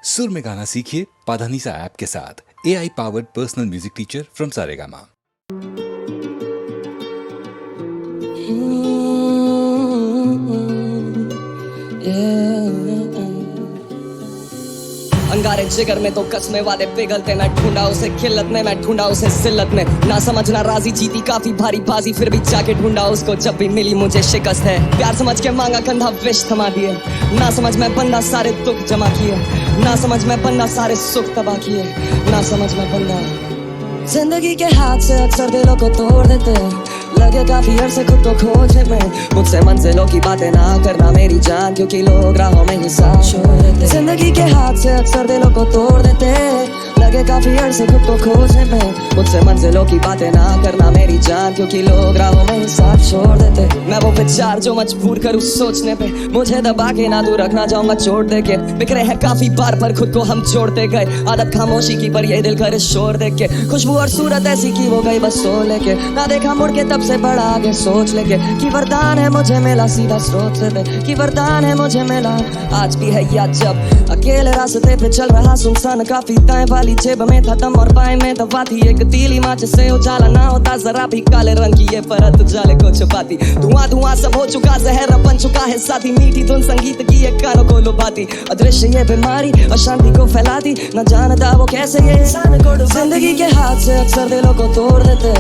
सुर में गाना सीखिए पाधानीसा ऐप के साथ। AI powered personal music teacher from Saregama. अंगारे जिगर में तो कसमे वादे पिघलते, मैं ढूंढा उसे खिल्लत में, मैं ढूंढा उसे जिल्लत में। ना समझना राजी जीती काफी भारी बाजी, फिर भी जाके ढूंढा उसको जब भी मिली मुझे शिकस्त है। प्यार समझ के मांगा कंधा विष थमा दिए, ना समझ में बंदा सारे दुख जमा किए, ना समझ में बंदा सारे सुख तबाह किए, ना समझ में बंदा। जिंदगी के हाथ से अक्सर दिलों को तोड़ देते, लगे काफी अरसे खुद को खोजने में। मुझसे मंजिलों की बातें ना करना मेरी जान, क्योंकि लोग राहों में ही साथ छोड़ देते। जिंदगी के हाथ से अक्सर दिलों को तोड़ देते, लगे काफी अरसे खुद को खोजने में। मुझसे मंजिलों की बातें ना करना मेरी जान, क्योंकि लोग राहों में ही साथ छोड़ देते। मैं वो विचार जो मजबूर करूँ सोचने पे, मुझे दबा के ना दूर रखना चाहूंगा छोड़ दे के। बिखरे हैं काफी बार पर खुद को हम जोड़ते गए, आदत खामोशी की पर ये दिल करे शोर देख के। खुशबू और सूरत ऐसी की वो गई बस सो लेके, ना देखा मुड़ के तब से बड़ा आगे सोच लेके। कि वरदान है मुझे मिला सीधा स्रोत से, कि वरदान है मुझे मिला आज भी है या जब अकेले रास्ते पे चल रहा सुनसान। काफी दाएं वाली जेब में था दम और बाएं में दवा थी एक तीली माच से उजाला ना होता जरा भी। काले रंग की ये परत उजाले को छुपाती, धुआं धुआं सब हो चुका, जहर बन चुका है साथी। मीठी धुन संगीत की ये कानों को लुभाती, अदृश्य ये बीमारी अशांति को फैलाती। न जानता वो कैसे ये इंसान को डुबाती। जिंदगी के हाथ से अक्सर दिलों को तोड़ देते,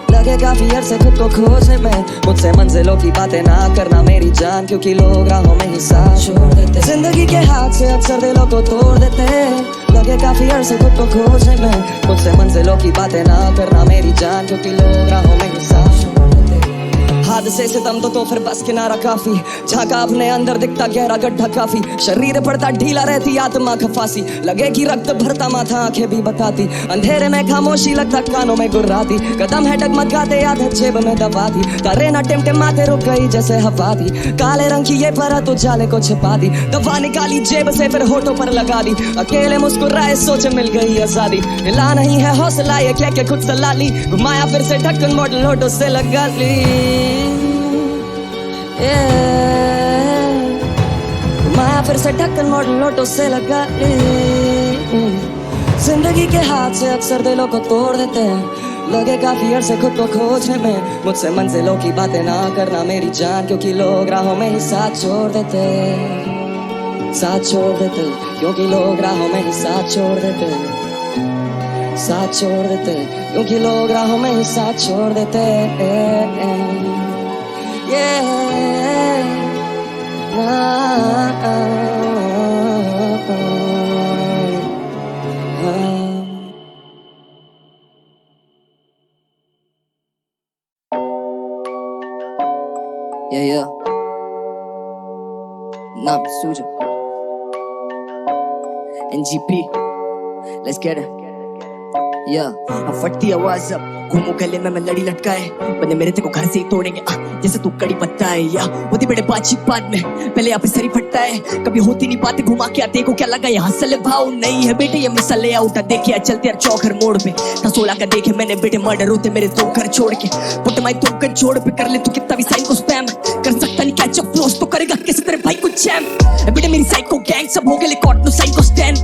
लगे काफी अरसे खुद को खोजने में। मुझसे मंजिलों की बातें ना करना मेरी जान, क्योंकि लोग राहों में ही साथ छोड़ देते। जिंदगी के हाथ से अक्सर दिलों को तोड़ देते, लगे काफी अरसे खुद को खोजने में। मुझसे मंजिलों की बातें ना करना मेरी जान, क्योंकि लोग राहों में ही साथ छोड़ देते। हादसे से दम तो फिर बस किनारा काफी, झांका अपने अंदर दिखता गहरा गड्ढा काफी। शरीर पड़ता ढीला रहती आत्मा खफासी, लगे कि रक्त भरता माथा आंखें भी बताती। अंधेरे में खामोशी लगता कानों में गुर्राती, कदम है डगमगाते याद है जेब में दबा दी। तारे न टिमटिमाते रुक गई जैसे हवा दी, काले रंग की ये परत उजाले को छिपा दी। दवा निकाली जेब से फिर होठों पर लगा दी, अकेले मुस्कुराए सोच मिल गई आजादी। हिला नहीं है हौसला ये कह के खुद सला ली, घुमाया फिर से ढक्कन मॉडल होठों से लगा ली। माया फिर से ढक्कन मॉडल नोटों से लगा ली। जिंदगी के हाथ से अक्सर दिलों को तोड़ देते हैं, लगे काफी अरसे खुद को खोजने में। मुझसे मंजिलों की बातें ना करना मेरी जान, क्योंकि लोग राहों में ही साथ छोड़ देते, साथ छोड़ देते। क्योंकि लोग राहों में ही साथ छोड़ देते, साथ छोड़ देते। क्योंकि लोग राहों में ही साथ छोड़ देते। Yeah. Nam Suja NGP, let's get it. अब फटती आवाज अब घूमू गले में मैं लड़ी लटकाए, बने मेरे तेरे को घर से ही तोड़ेंगे जैसे तू कड़ी पत्ता है। या होती बड़े बातचीत बाद में पहले यहाँ पे सरी फटता है, कभी होती नहीं बातें घुमा के आते को क्या लगा यहाँ हंसले भाव नहीं है बेटे। ये मिसल आउट देखिए चलते यार चौकर मोड़ पे था 16 का देखे मैंने बेटे मर्डर होते मेरे दो घर छोड़ के। पुट माई तुम कर छोड़ पे कर ले तू कितना भी साइन को स्पैम कर सकता नहीं, कैच अप फ्लोस तो करेगा कैसे तेरे भाई को चैम्प। बेटे मेरी साइको गैंग सब हो गए कॉट नो साइको स्टैंड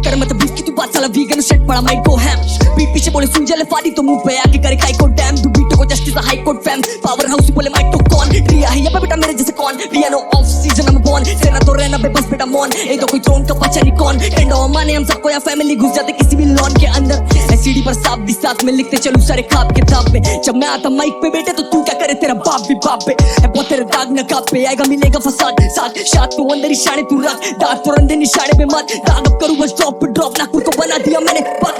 कर मत बीफ की तू बात साला वीगन सेट पड़ा माइक को हैम। बीट पीछे बोले सुन जले फाड़ी तो मुंह पे आके करे काई को डैम। तू बीटो को justice high court fam power house बोले माइक तो कौन रिया है ये बेटा मेरे जैसे कौन। रिया नो ऑफ सीजन में बॉर्न सेना तो रहना बेबस बेटा मॉन, ए तो कोई थ्रोन का बच्चा नहीं कौन। टेंडो माने हम सबको या फैमिली घुस जाते किसी भी लॉन के अंदर। एसीडी पर साफ भी साथ में लिखते चलूं सारे खाप किताब में। जब मैं आता माइक पे बेटे तो तू क्या करे तेरा बाप भी बाप पे है बहुत तेरे दाग न काप पे आएगा मिलेगा फसाद साथ शाद तो अंदर निशाने तू रख दाग तो अंदर निशाने पे मत दाग अब करूं बस ड्रॉप पे ड्रॉप नागपुर को बना दिया मैंने पक।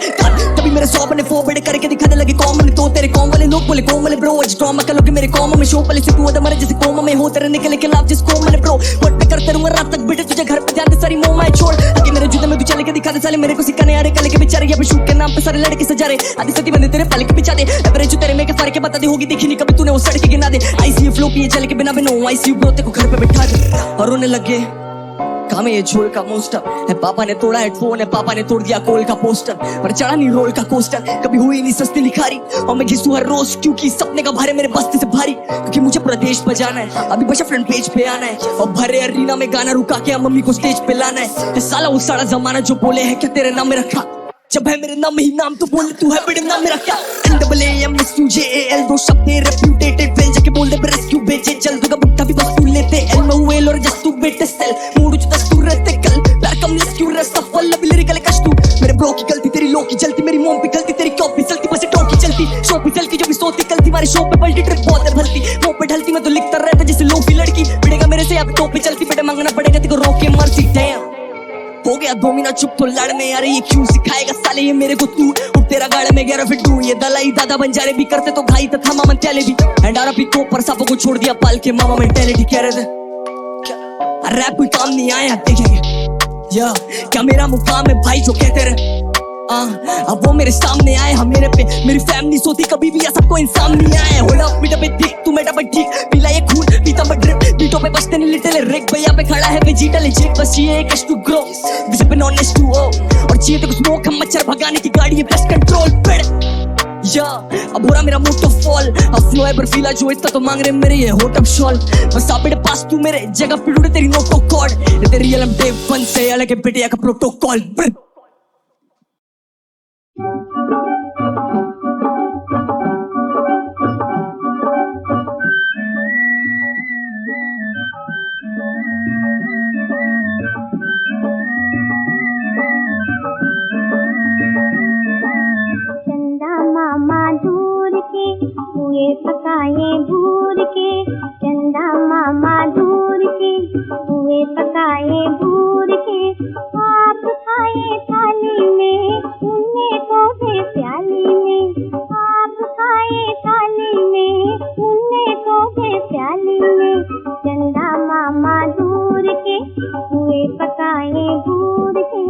तभी मेरे 100 बने 4 बड़े करके दिखाने लगे कॉमन तो तेरे कॉम वाले लोग बोले कॉम वाले ब्रो आज ड्रामा कर लोगे मेरे कॉम में शो पहले से तू अदर मरे जैसे कॉम में हो तेरे निकले के लाभ जिस कॉम में ब्रो व्हाट पे करते रहूंगा रात तक बेटे तुझे घर पे ध्यान दे सारी मोह माय छोड़ आगे मेरे जूते में तू चले के दिखा दे साले मेरे को सिखाने आ रहे कल के बेचारे यहाँ पे शूट के नाम पे सारे लड़के सजा रहे आधी सती बंदे तेरे पल के बिछा दे एवरेज तेरे में के फर्क के बता दे होगी देखी नहीं कभी तूने वो सड़क के गिना दे आईसीयू फ्लो की चल के बिना बिनो आईसीयू ब्रो तेरे को घर पे बैठा दे और रोने लगे काम है ये झोल का मोस्टर है। पापा ने तोड़ा हेडफोन है, पापा ने तोड़ दिया कोल का पोस्टर, पर चढ़ा नहीं रोल का कोस्टर, कभी हुई नहीं सस्ती लिखारी। और मैं घिसू हर रोज क्योंकि सपने का भार है मेरे बस्ते से भारी, क्योंकि मुझे पूरा देश बजाना है, अभी बस फ्रंट पेज पे आना है, और भरे अरीना में गाना रुका के मम्मी को स्टेज पे लाना है। साला वो सारा जमाना जो बोले है क्या तेरे नाम में रखा, जब है मेरे नाम ही नाम तो बोले तू है बड़े नाम मेरा क्या। NAAMSUJAL दो शब्द रेप्यूटेटेड वेल जाके बोल दे रेस्क्यू भेजे चल दूंगा बुट्टा भी बस तू लेते एल में हुए और जस्ट तू बेटे सेल मूड जो दस्तूर रहते कल प्यार कम लेस क्यों रहता फल अभी लिरिकल कश तू मेरे ब्रो की गलती तेरी लो की जलती मेरी मोम पे गलती तेरी कॉपी चलती बस टॉक की चलती शो पे चल की जो भी सोती कलती हमारे शो पे पलटी ट्रिक बहुत है भलती मुंह पे ढलती मैं तो लिखता रहता जैसे लोफी लड़की भिड़ेगा मेरे से अब टोपी चलती बेटे मांगना पड़ेगा तेरे को रोके मर्सी डैम हो गया 2 महीना चुप तो लड़ने यार ये क्यों सिखाएगा साले ये मेरे को तू उठ तेरा गाड़ में गया फिर तू ये दलाई दादा बंजारे भी करते तो भाई तथा मामा चले भी एंड आर पी को पर सांपों को छोड़ दिया पाल के मामा मेंटालिटी कह रहे थे रैप कोई काम नहीं आया देखेंगे या क्या मेरा मुकाम है भाई जो कहते रहे अब वो मेरे सामने आए हम मेरे पे मेरी फैमिली सोती कभी भी ऐसा कोई इंसान नहीं आया होल्ड अप मीटर पे ठीक तू मेरा पे ठीक पीला ये खून पीता मैं ड्रिप बीटों पे बसते नहीं लिटिल रिक भैया पे खड़ा है वेजिटल जेक बस ये एक टू ग्रो दिस पे नॉन एस टू ओ और चाहिए तो कुछ स्मोक हम मच्छर भगाने की गाड़ी है बेस्ट कंट्रोल पेड़ या अब हो रहा मेरा मूड तो फॉल अब फ्लो है बर्फीला जो इतना तो मांग रहे मेरे ये होट अप शॉल बस आप बेटे पास तू मेरे जगह पे ढूंढे तेरी नोट को कॉर्ड तेरी रियल एम डे वन से अलग है बेटे का प्रोटोकॉल हुए पकाए भूर के चंदा मामा दूर के हुए पकाए भूर के आप खाए थाली में उन्हें को दे प्याली में आप खाए थाली में उन्हें को दे प्याली में चंदा मामा दूर के हुए पकाए भूर के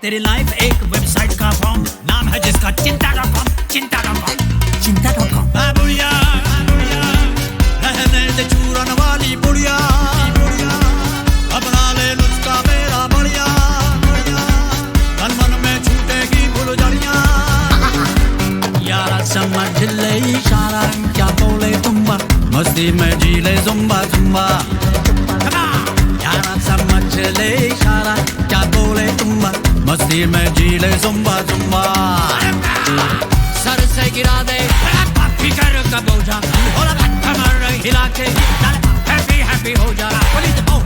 तेरी लाइफ एक वेबसाइट का फॉर्म, नाम है जिसका चिंता.com, चिंता.com। बुढ़िया रहने दे चूरन वाली बुढ़िया, अपना ले नुस्खा मेरा बढ़िया, तन मन में छूटेगी फुलझड़ियां। यारा समझ ले इशारा, क्या बोले तुम्बा, मस्ती में जी ले जुम्बा जुम्बा। यारा समझ ले इशारा, क्या बोले तुम्बा, मस्ती में जी ले जुम्बा जुम्बा। सर से गिरा दे फिकर का बोझा, कमर हिला के हैप्पी हैप्पी हो जा।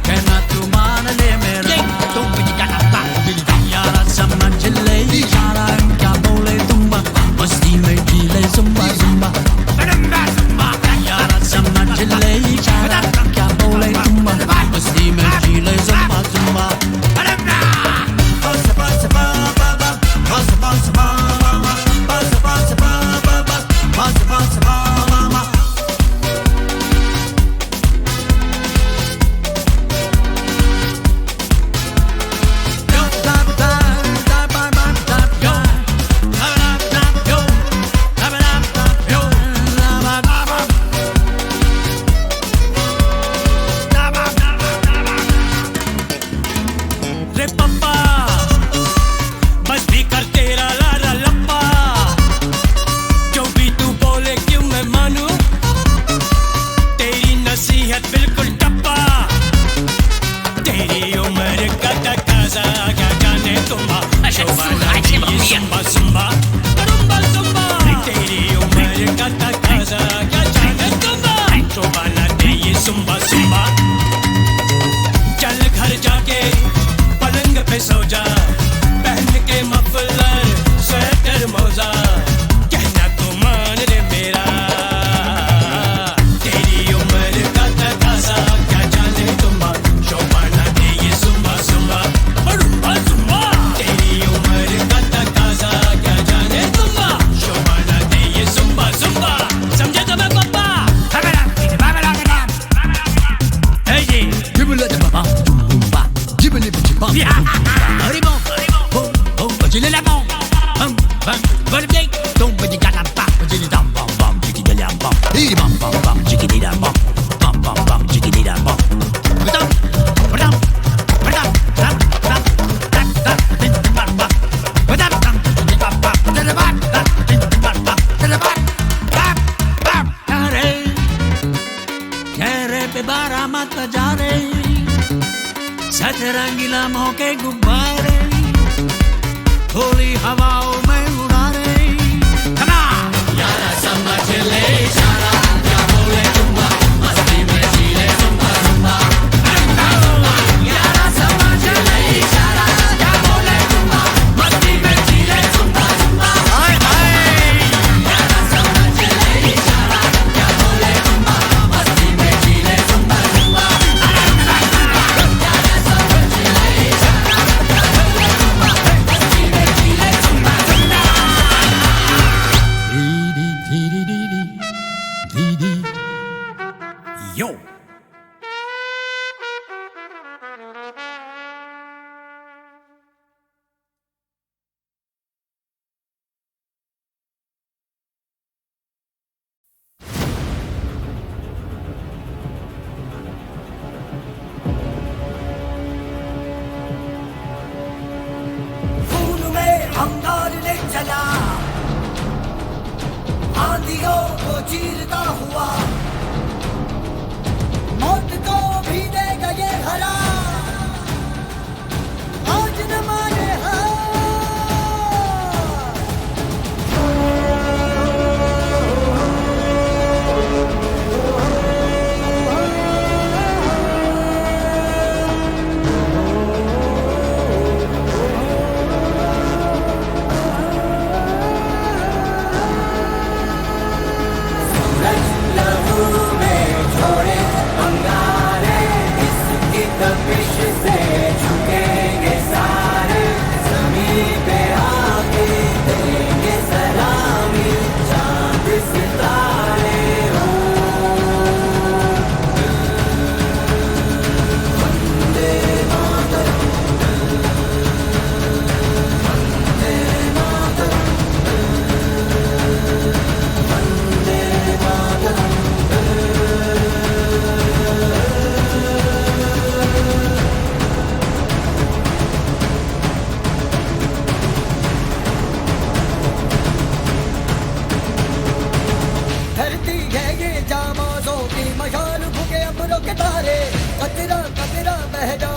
कहना तू मान ले मेरा, यारा समझ ले इशारा, क्या बोले तुम्बा, मस्ती में जी ले जुम्बा जुम्बा। यारा समझ ले इशारा, क्या बोले तुम्बा, मस्ती में जी ले जुम्बा जुम्बा। सतरंगीला मौके गुब्बारे, होली हवाओं में उड़ा रहे। यारा समझ ले इशारा, क्या बोले तुम्बा, मस्ती में जी ले जुम्बा जुम्बा। यारा समझ ले इशारा, क्या बोले तुम्बा, मस्ती में जी ले जुम्बा जुम्बा। यारा समझ ले इशारा, क्या बोले तुम्बा, मस्ती में जी ले जुम्बा जुम्बा। Yo! खून में अंगार ले चला, आंधियों को चीरता हुआ, मौत को भी देगा ये हरा, आज न माने हार। कजरा कजरा बह जा